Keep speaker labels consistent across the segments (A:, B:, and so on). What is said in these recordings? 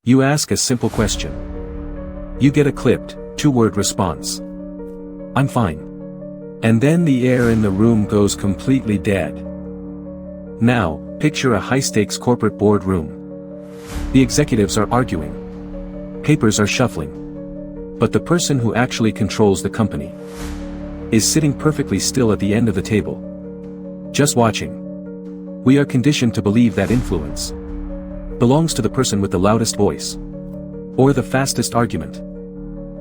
A: You ask a simple question. You get a clipped, two-word response. I'm fine. And then the air in the room goes completely dead. Now, picture a high-stakes corporate boardroom. The executives are arguing. Papers are shuffling. But the person who actually controls the company is sitting perfectly still at the end of the table, just watching. We are conditioned to believe that influence belongs to the person with the loudest voice, or the fastest argument.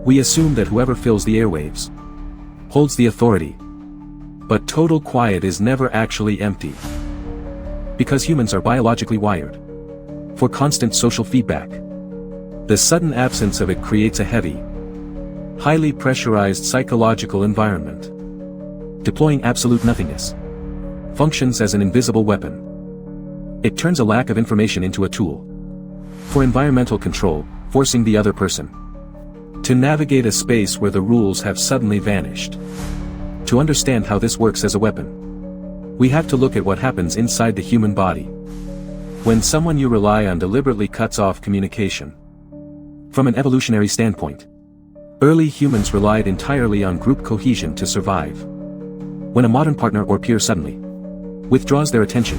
A: We assume that whoever fills the airwaves holds the authority. But total quiet is never actually empty. Because humans are biologically wired for constant social feedback. The sudden absence of it creates a heavy, highly pressurized psychological environment. Deploying absolute nothingness functions as an invisible weapon. It turns a lack of information into a tool for environmental control, forcing the other person to navigate a space where the rules have suddenly vanished. To understand how this works as a weapon, we have to look at what happens inside the human body when someone you rely on deliberately cuts off communication. From an evolutionary standpoint, early humans relied entirely on group cohesion to survive. When a modern partner or peer suddenly withdraws their attention,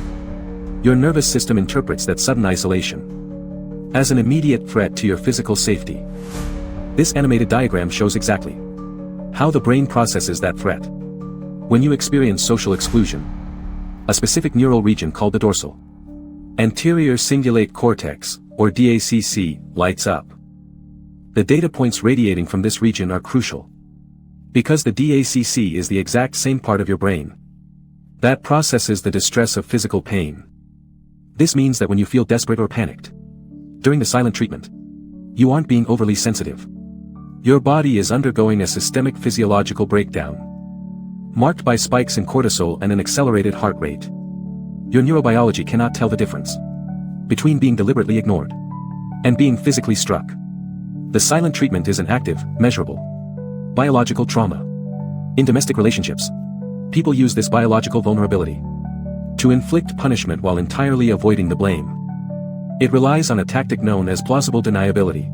A: your nervous system interprets that sudden isolation as an immediate threat to your physical safety. This animated diagram shows exactly how the brain processes that threat. When you experience social exclusion, a specific neural region called the dorsal anterior cingulate cortex, or DACC, lights up. The data points radiating from this region are crucial, because the DACC is the exact same part of your brain that processes the distress of physical pain. This means that when you feel desperate or panicked during the silent treatment, you aren't being overly sensitive. Your body is undergoing a systemic physiological breakdown, marked by spikes in cortisol and an accelerated heart rate. Your neurobiology cannot tell the difference between being deliberately ignored and being physically struck. The silent treatment is an active, measurable biological trauma. In domestic relationships, people use this biological vulnerability to inflict punishment while entirely avoiding the blame. It relies on a tactic known as plausible deniability.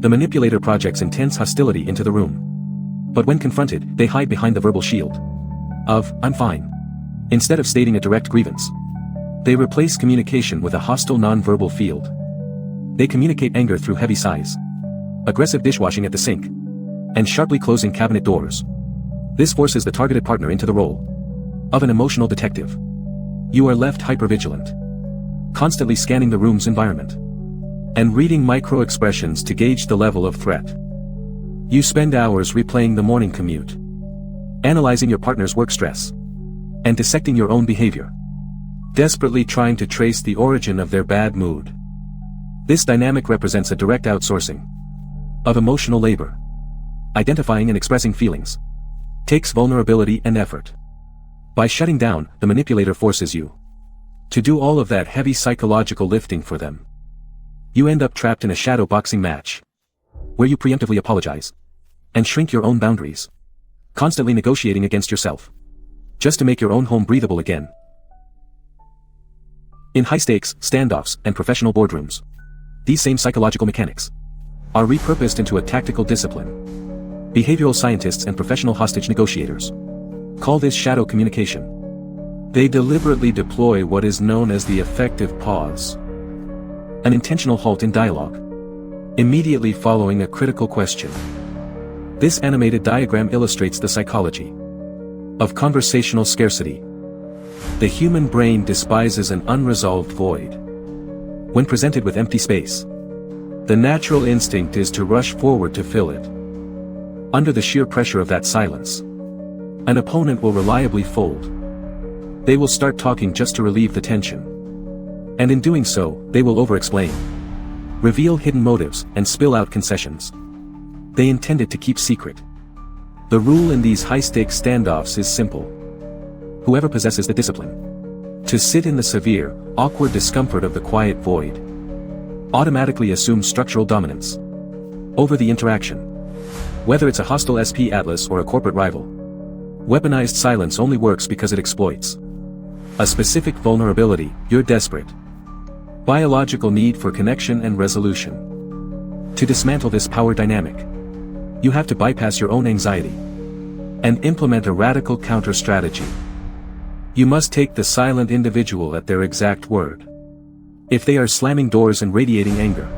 A: The manipulator projects intense hostility into the room. But when confronted, they hide behind the verbal shield of, "I'm fine." Instead of stating a direct grievance, they replace communication with a hostile non-verbal field. They communicate anger through heavy sighs, aggressive dishwashing at the sink, and sharply closing cabinet doors. This forces the targeted partner into the role of an emotional detective. You are left hypervigilant, constantly scanning the room's environment and reading micro-expressions to gauge the level of threat. You spend hours replaying the morning commute, analyzing your partner's work stress, and dissecting your own behavior, desperately trying to trace the origin of their bad mood. This dynamic represents a direct outsourcing of emotional labor. Identifying and expressing feelings takes vulnerability and effort. By shutting down, the manipulator forces you to do all of that heavy psychological lifting for them. You end up trapped in a shadow boxing match, where you preemptively apologize and shrink your own boundaries, constantly negotiating against yourself, just to make your own home breathable again. In high-stakes standoffs and professional boardrooms, these same psychological mechanics are repurposed into a tactical discipline. Behavioral scientists and professional hostage negotiators call this shadow communication. They deliberately deploy what is known as the effective pause, an intentional halt in dialogue, immediately following a critical question. This animated diagram illustrates the psychology of conversational scarcity. The human brain despises an unresolved void. When presented with empty space, the natural instinct is to rush forward to fill it. Under the sheer pressure of that silence, an opponent will reliably fold. They will start talking just to relieve the tension. And in doing so, they will over-explain, reveal hidden motives, and spill out concessions they intended to keep secret. The rule in these high-stakes standoffs is simple. Whoever possesses the discipline to sit in the severe, awkward discomfort of the quiet void automatically assumes structural dominance over the interaction. Whether it's a hostile SP atlas or a corporate rival, weaponized silence only works because it exploits a specific vulnerability. You're desperate, Biological need for connection and resolution. To dismantle this power dynamic, you have to bypass your own anxiety and implement a radical counter-strategy. You must take the silent individual at their exact word. If they are slamming doors and radiating anger,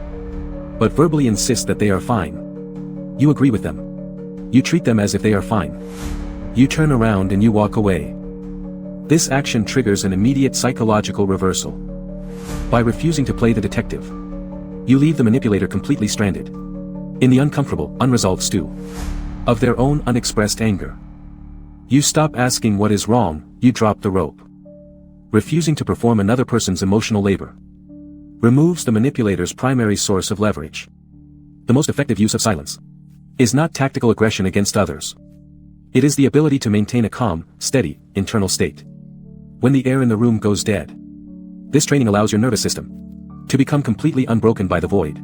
A: but verbally insist that they are fine, you agree with them. You treat them as if they are fine. You turn around and you walk away. This action triggers an immediate psychological reversal. By refusing to play the detective, you leave the manipulator completely stranded in the uncomfortable, unresolved stew of their own unexpressed anger. You stop asking what is wrong, you drop the rope. Refusing to perform another person's emotional labor removes the manipulator's primary source of leverage. The most effective use of silence is not tactical aggression against others. It is the ability to maintain a calm, steady, internal state when the air in the room goes dead. This training allows your nervous system to become completely unbroken by the void.